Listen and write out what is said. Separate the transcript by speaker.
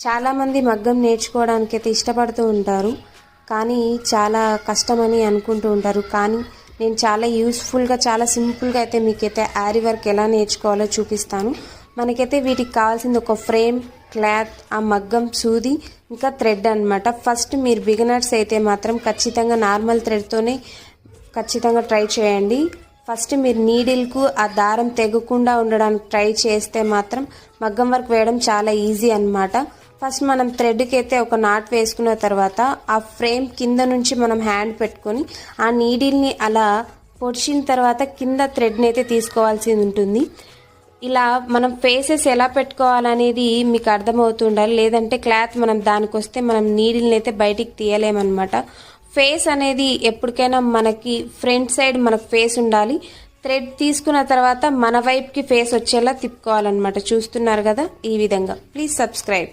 Speaker 1: చాలామంది మగ్గం నేర్చుకోవడానికి అయితే ఇష్టపడుతూ ఉంటారు, కానీ చాలా కష్టమని అనుకుంటూ ఉంటారు. కానీ నేను చాలా యూస్ఫుల్గా చాలా సింపుల్గా అయితే మీకైతే ఆరి వర్క్ ఎలా నేర్చుకోవాలో చూపిస్తాను. మనకైతే వీటికి కావాల్సింది ఒక ఫ్రేమ్, క్లాత్, ఆ మగ్గం సూది, ఇంకా థ్రెడ్ అనమాట. ఫస్ట్ మీరు బిగినర్స్ అయితే మాత్రం ఖచ్చితంగా నార్మల్ థ్రెడ్తోనే ఖచ్చితంగా ట్రై చేయండి. ఫస్ట్ మీరు నీడిల్కు ఆ దారం తెగకుండా ఉండడానికి ట్రై చేస్తే మాత్రం మగ్గం వర్క్ వేయడం చాలా ఈజీ అనమాట. ఫస్ట్ మనం థ్రెడ్కి అయితే ఒక నాట్ వేసుకున్న తర్వాత ఆ ఫ్రేమ్ కింద నుంచి మనం హ్యాండ్ పెట్టుకొని ఆ నీడిల్ని అలా పొడిచిన తర్వాత కింద థ్రెడ్ని అయితే తీసుకోవాల్సి ఉంటుంది. ఇలా మనం ఫేసెస్ ఎలా పెట్టుకోవాలనేది మీకు అర్థమవుతుండాలి, లేదంటే క్లాత్ మనం దానికి వస్తే మనం నీడిల్ని అయితే బయటికి తీయలేమన్నమాట. ఫేస్ అనేది ఎప్పటికైనా మనకి ఫ్రంట్ సైడ్ మనకు ఫేస్ ఉండాలి. థ్రెడ్ తీసుకున్న తర్వాత మన వైపుకి ఫేస్ వచ్చేలా తిప్పుకోవాలన్నమాట. చూస్తున్నారు కదా, ఈ విధంగా. Please subscribe.